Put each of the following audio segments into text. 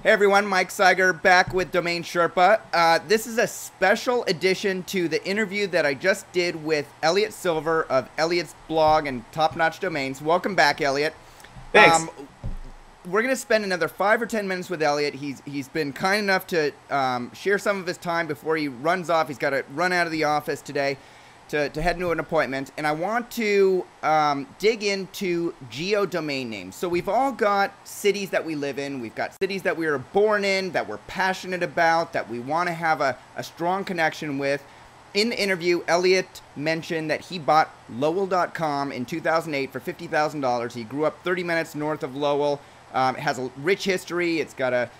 Hey everyone, Mike Seiger back with DomainSherpa. This is a special edition to the interview that I just did with Elliot Silver of Elliot's blog and Top Notch Domains. Welcome back, Elliot. Thanks. We're going to spend another 5 or 10 minutes with Elliot. He's been kind enough to share some of his time before he runs off. He's got to run out of the office today to head into an appointment. And I want to dig into geo-domain names. So we've all got cities that we live in. We've got cities that we were born in, that we're passionate about, that we want to have a strong connection with. In the interview, Elliot mentioned that he bought Lowell.com in 2008 for $50,000. He grew up 30 minutes north of Lowell. It has a rich history. It's got a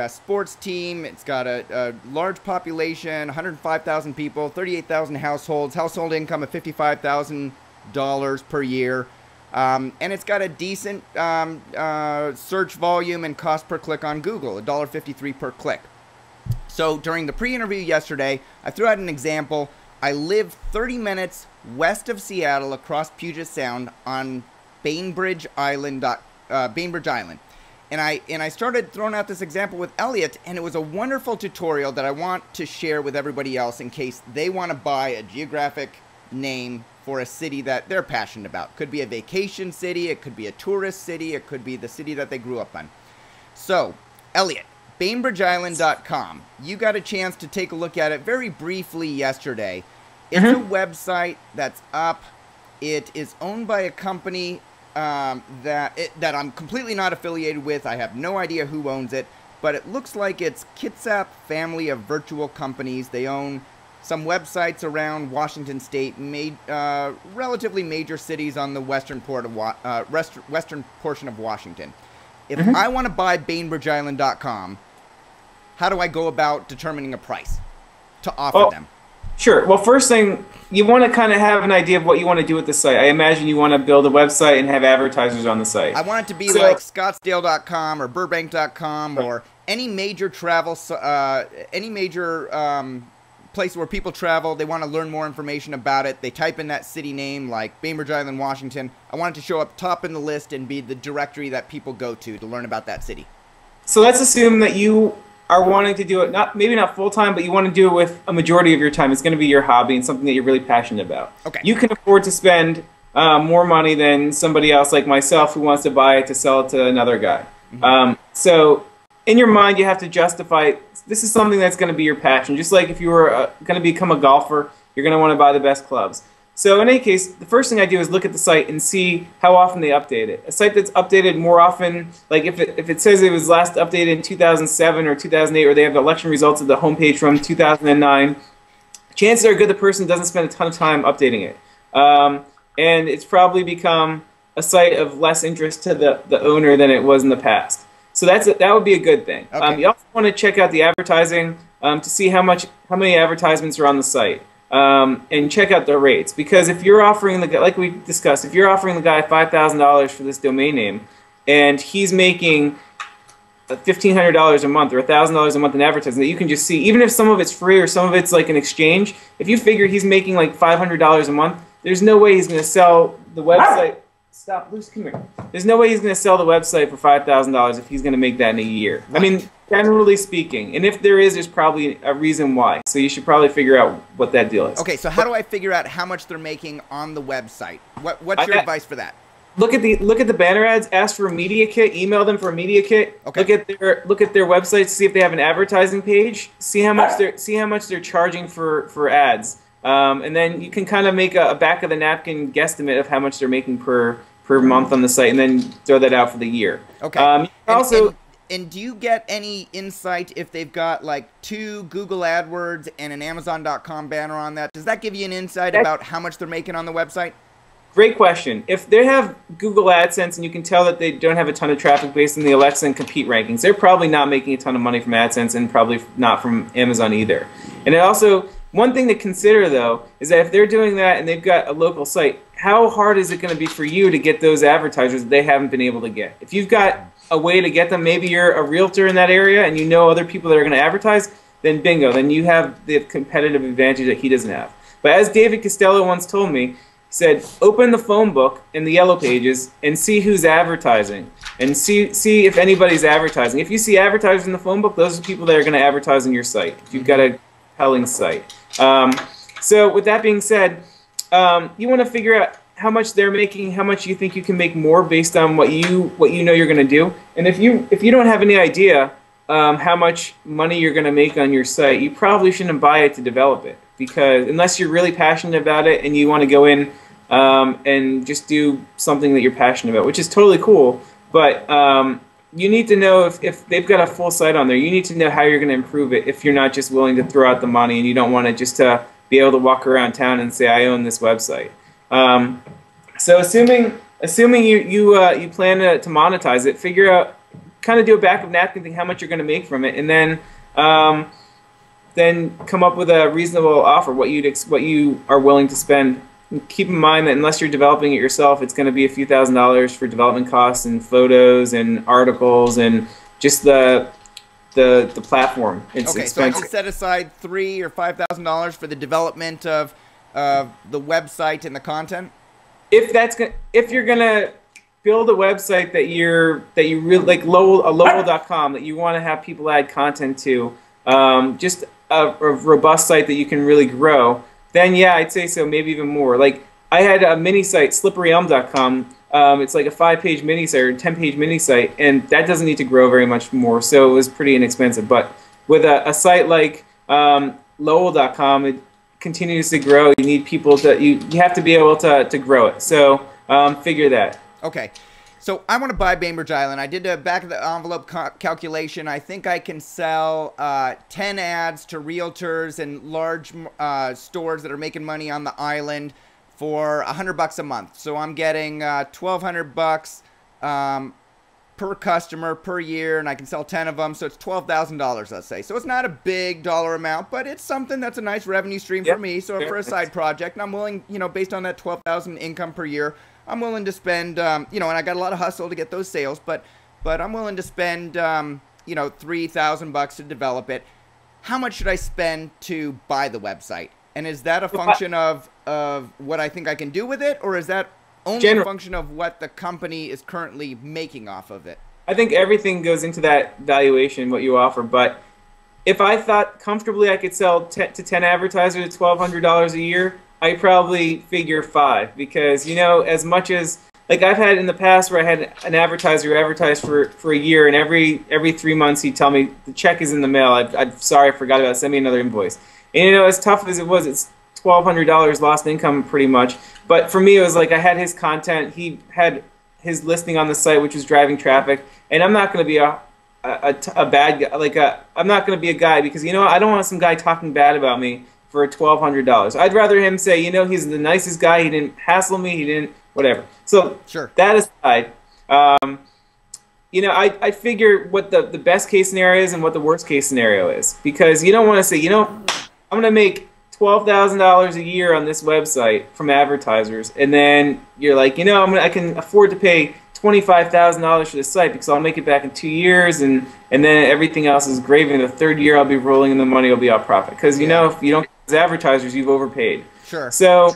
sports team. It's got a large population, 105,000 people, 38,000 households, household income of $55,000 per year. And it's got a decent search volume and cost per click on Google, $1.53 per click. So during the pre-interview yesterday, I threw out an example. I live 30 minutes west of Seattle across Puget Sound on Bainbridge Island. And I started throwing out this example with Elliot, and it was a wonderful tutorial that I want to share with everybody else in case they want to buy a geographic name for a city that they're passionate about. Could be a vacation city, it could be a tourist city, it could be the city that they grew up on. So, Elliot, BainbridgeIsland.com. You got a chance to take a look at it very briefly yesterday. It's a website that's up. It is owned by a company that I'm completely not affiliated with. I have no idea who owns it, but it looks like it's Kitsap family of virtual companies. They own some websites around Washington State, relatively major cities on the western portion of Washington. If I want to buy BainbridgeIsland.com, how do I go about determining a price to offer them? Sure. Well, first thing, you want to kind of have an idea of what you want to do with the site. I imagine you want to build a website and have advertisers on the site. I want it to be like Scottsdale.com or Burbank.com or any major travel, place where people travel. They want to learn more information about it. They type in that city name like Bainbridge Island, Washington. I want it to show up top in the list and be the directory that people go to learn about that city. So let's assume that you are wanting to do it, maybe not full-time, but you want to do it with a majority of your time. It's going to be your hobby and something that you're really passionate about. Okay. You can afford to spend more money than somebody else like myself who wants to buy it to sell it to another guy. So in your mind, you have to justify this is something that's going to be your passion. Just like if you were going to become a golfer, you're going to want to buy the best clubs. So in any case, the first thing I do is look at the site and see how often they update it. A site that's updated more often, like if it says it was last updated in 2007 or 2008, or they have election results at the homepage from 2009, chances are good the person doesn't spend a ton of time updating it. And it's probably become a site of less interest to the owner than it was in the past. So that would be a good thing. Okay. You also want to check out the advertising to see how many advertisements are on the site. And check out the rates, because if you're offering the guy, like we discussed, if you're offering the guy $5,000 for this domain name, and he's making $1,500 a month or $1,000 a month in advertising, that you can just see, even if some of it's free or some of it's like an exchange, if you figure he's making like $500 a month, there's no way he's going to sell the website. Stop, Luce, come here. There's no way he's going to sell the website for $5,000 if he's going to make that in a year. I mean, generally speaking, and if there is, there's probably a reason why. So you should probably figure out what that deal is. Okay, so how do I figure out how much they're making on the website? What's your advice for that? Look at the banner ads. Ask for a media kit. Email them for a media kit. Okay. Look at their website. See if they have an advertising page. See how much they're charging for ads. And then you can kind of make a back of the napkin guesstimate of how much they're making per month on the site, and then throw that out for the year. Okay. And do you get any insight if they've got like 2 Google AdWords and an Amazon.com banner on that? Does that give you an insight about how much they're making on the website? Great question. If they have Google AdSense and you can tell that they don't have a ton of traffic based on the Alexa and compete rankings, they're probably not making a ton of money from AdSense and probably not from Amazon either. And it also, one thing to consider though is that if they're doing that and they've got a local site, how hard is it going to be for you to get those advertisers that they haven't been able to get? If you've got a way to get them, maybe you're a realtor in that area and you know other people that are going to advertise, then bingo, then you have the competitive advantage that he doesn't have. But as David Costello once told me, He said, open the phone book in the yellow pages and see who's advertising. and see if anybody's advertising. If you see advertisers in the phone book, those are people that are going to advertise on your site. If you've got a compelling site. So with that being said, you want to figure out how much they're making, how much you think you can make more based on what you know you're going to do. And if you don't have any idea how much money you're going to make on your site, you probably shouldn't buy it to develop it, because unless you're really passionate about it and you want to go in and just do something that you're passionate about, which is totally cool. But you need to know if they've got a full site on there. You need to know how you're going to improve it if you're not just willing to throw out the money and you don't want to just be able to walk around town and say, I own this website. So assuming you plan to monetize it, figure out, kind of do a back of napkin thing, how much you're going to make from it, and then come up with a reasonable offer, what you are willing to spend. Keep in mind that unless you're developing it yourself, it's going to be a few $1,000s for development costs and photos and articles and just the platform. It's okay, expensive. so I can set aside $3,000 or $5,000 for the development of the website and the content. If you're gonna build a website that you really like, Lowell.com, that you want to have people add content to, just a robust site that you can really grow, then yeah, I'd say so, maybe even more. Like, I had a mini site, slipperyelm.com. It's like a 5-page mini site or a 10-page mini site, and that doesn't need to grow very much more, so it was pretty inexpensive. But with a site like Lowell.com, it continues to grow. You need people you have to be able to grow it. So figure that. Okay. So I want to buy Bainbridge Island. I did a back of the envelope calculation. I think I can sell 10 ads to realtors and large stores that are making money on the island for $100 a month. So I'm getting $1,200 per customer per year, and I can sell 10 of them. So it's $12,000, let's say. So it's not a big dollar amount, but it's something that's a nice revenue stream for me. So for a side project, and I'm willing, based on that $12,000 income per year, I'm willing to spend, and I got a lot of hustle to get those sales, but I'm willing to spend, $3,000 to develop it. How much should I spend to buy the website? And is that a function of what I think I can do with it, or is that only a function of what the company is currently making off of it? I think everything goes into that valuation, what you offer. But if I thought comfortably I could sell to 10 advertisers at $1,200 a year, I probably figure 5, because as much as, like, I've had in the past where I had an advertiser who advertised for a year, and every 3 months he'd tell me the check is in the mail. I'm sorry, I forgot about it. Send me another invoice. And as tough as it was, it's $1,200 lost income pretty much. But for me, it was like I had his content, he had his listing on the site, which was driving traffic, and I'm not going to be a bad guy. Like I'm not going to be a guy, because I don't want some guy talking bad about me for $1,200. I'd rather him say, he's the nicest guy. He didn't hassle me. He didn't whatever. So sure. That aside, I figure what the best case scenario is and what the worst case scenario is, because you don't want to say, I'm going to make $12,000 a year on this website from advertisers, and then you're like, I can afford to pay $25,000 for the site because I'll make it back in 2 years, and then everything else is gravy. In the third year, I'll be rolling in the money. I'll be out profit, because if you don't get those advertisers, you've overpaid. Sure. So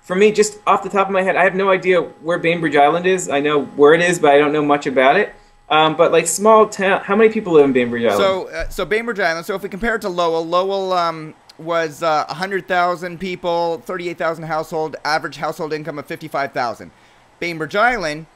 for me, just off the top of my head, I have no idea where Bainbridge Island is. I know where it is, but I don't know much about it. But like small town, how many people live in Bainbridge Island? So Bainbridge Island. So if we compare it to Lowell, was 100,000 people, 38,000 household, average household income of 55,000. Bainbridge Island,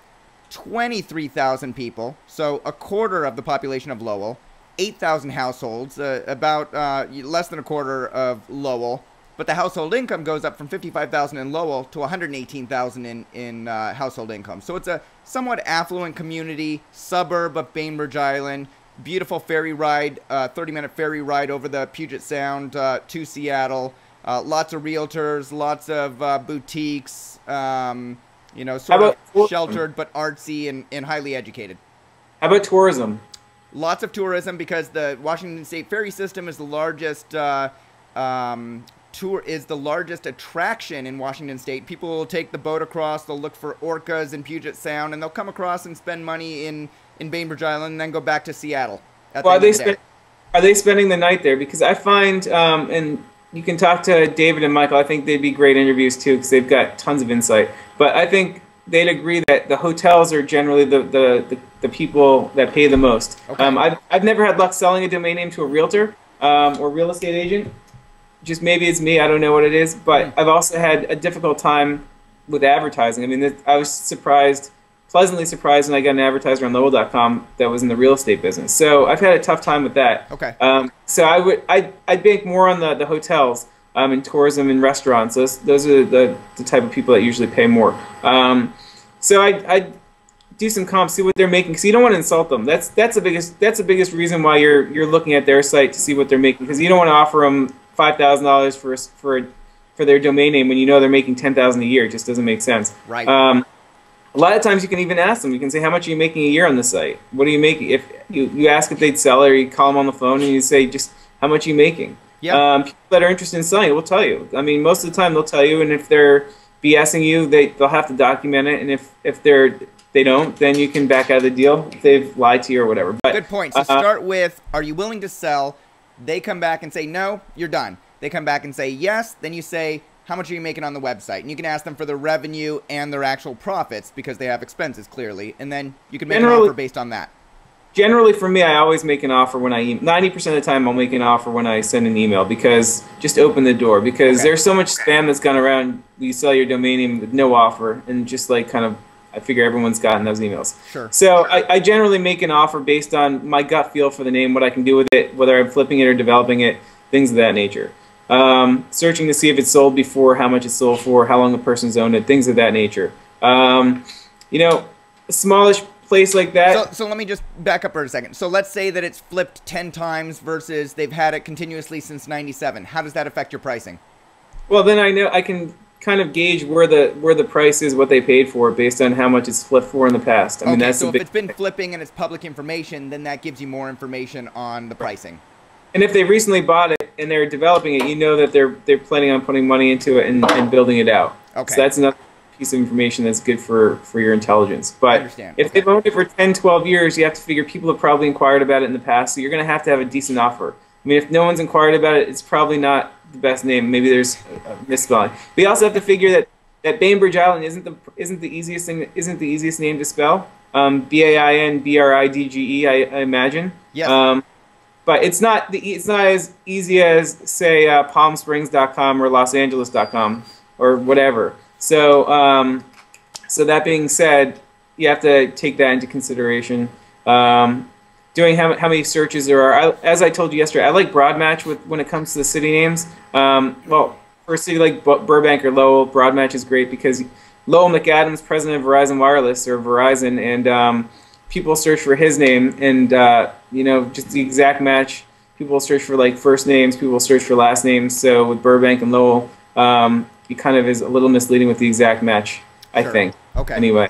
23,000 people, so a quarter of the population of Lowell, 8,000 households, about less than a quarter of Lowell, but the household income goes up from 55,000 in Lowell to 118,000 in household income. So it's a somewhat affluent community, suburb of Bainbridge Island. Beautiful ferry ride, 30-minute ferry ride over the Puget Sound to Seattle. Lots of realtors, lots of boutiques, sort of sheltered but artsy and highly educated. How about tourism? Lots of tourism, because the Washington State ferry system is the largest attraction in Washington State. People will take the boat across, they'll look for orcas in Puget Sound, and they'll come across and spend money in Bainbridge Island and then go back to Seattle. Well, are they spending the night there? Because I find, and you can talk to David and Michael, I think they'd be great interviews too, because they've got tons of insight. But I think they'd agree that the hotels are generally the people that pay the most. Okay. I've never had luck selling a domain name to a realtor or real estate agent. Just maybe it's me, I don't know what it is, but I've also had a difficult time with advertising. I mean, I was pleasantly surprised when I got an advertiser on Lowell.com that was in the real estate business. So I've had a tough time with that. Okay. So I'd bank more on the hotels and tourism and restaurants. Those are the type of people that usually pay more. So I do some comps, see what they're making, because you don't want to insult them. That's the biggest reason why you're looking at their site to see what they're making, because you don't want to offer them $5,000 for their domain name when you know they're making $10,000 a year. It just doesn't make sense. Right. A lot of times you can even ask them. You can say, how much are you making a year on the site? What are you making? If you ask if they'd sell it, or you call them on the phone and you say, just how much are you making? Yeah. People that are interested in selling it will tell you. I mean, most of the time they'll tell you, and if they're BSing you, they'll have to document it, and if they don't, then you can back out of the deal if they've lied to you or whatever. But, good point. So start with, are you willing to sell? They come back and say, no, you're done. They come back and say, yes. Then you say, how much are you making on the website? And you can ask them for their revenue and their actual profits, because they have expenses, clearly. And then you can make an offer based on that. Generally, for me, I always make an offer when 90% of the time I'll make an offer when I send an email, because just open the door, because there's so much spam that's gone around. You sell your domain name with no offer, and just like kind of, I figure everyone's gotten those emails. Sure. So I generally make an offer based on my gut feel for the name, what I can do with it, whether I'm flipping it or developing it, things of that nature. Searching to see if it's sold before, how much it's sold for, how long the person's owned it, things of that nature. You know, a smallish place like that. So let me just back up for a second. So let's say that it's flipped 10 times versus they've had it continuously since '97. How does that affect your pricing? Well, then I know I can kind of gauge where the price is, what they paid for it, based on how much it's flipped for in the past. I mean, that's so if it's been flipping and it's public information, then that gives you more information on the pricing. And if they recently bought it and they're developing it, you know that they're planning on putting money into it and building it out. Okay. So that's another piece of information that's good for your intelligence. But I understand. If they've owned it for 10, 12 years, you have to figure people have probably inquired about it in the past, so you're going to have a decent offer. I mean, if no one's inquired about it, it's probably not the best name. Maybe there's a misspelling. But you also have to figure that Bainbridge Island isn't the easiest name to spell. Bainbridge, I imagine. Yes. But it's not as easy as, say, PalmSprings.com or LosAngeles.com or whatever. So so that being said, you have to take that into consideration. Doing how many searches there are. As I told you yesterday, I like broad match when it comes to the city names. Well, for a city like Burbank or Lowell, broad match is great, because Lowell McAdams, president of Verizon Wireless, or Verizon, and people search for his name, and you know, just the exact match. People search for like first names, people search for last names. So with Burbank and Lowell, it kind of is a little misleading with the exact match, I think. Okay. Anyway,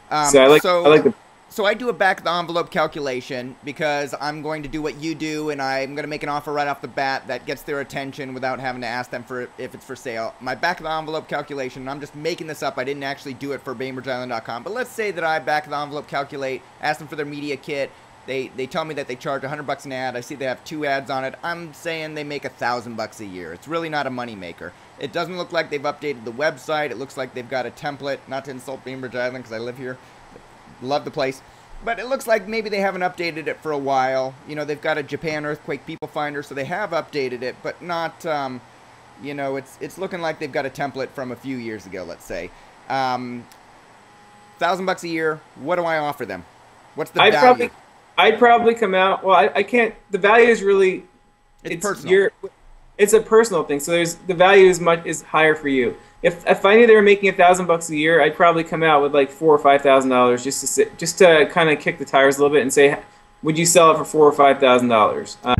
so I like the. So I do a back-of-the-envelope calculation, because I'm going to do what you do, and I'm going to make an offer right off the bat that gets their attention without having to ask them for if it's for sale. My back-of-the-envelope calculation, and I'm just making this up, I didn't actually do it for BainbridgeIsland.com, but let's say that I back-of-the-envelope calculate, ask them for their media kit, they tell me that they charge $100 an ad, I see they have 2 ads on it, I'm saying they make $1,000 a year. It's really not a moneymaker. It doesn't look like they've updated the website, it looks like they've got a template, not to insult Bainbridge Island because I live here. Love the place, but it looks like maybe they haven't updated it for a while. You know, they've got a Japan earthquake people finder, so they have updated it, but not, you know, it's looking like they've got a template from a few years ago, let's say. $1,000 a year, what do I offer them? What's the value? I'd probably come out, well, I can't, the value is really, it's personal. It's a personal thing, so the value is higher for you. If I knew they were making $1,000 a year, I'd probably come out with like $4,000 or $5,000 just to kind of kick the tires a little bit and say, would you sell it for $4,000 or $5,000?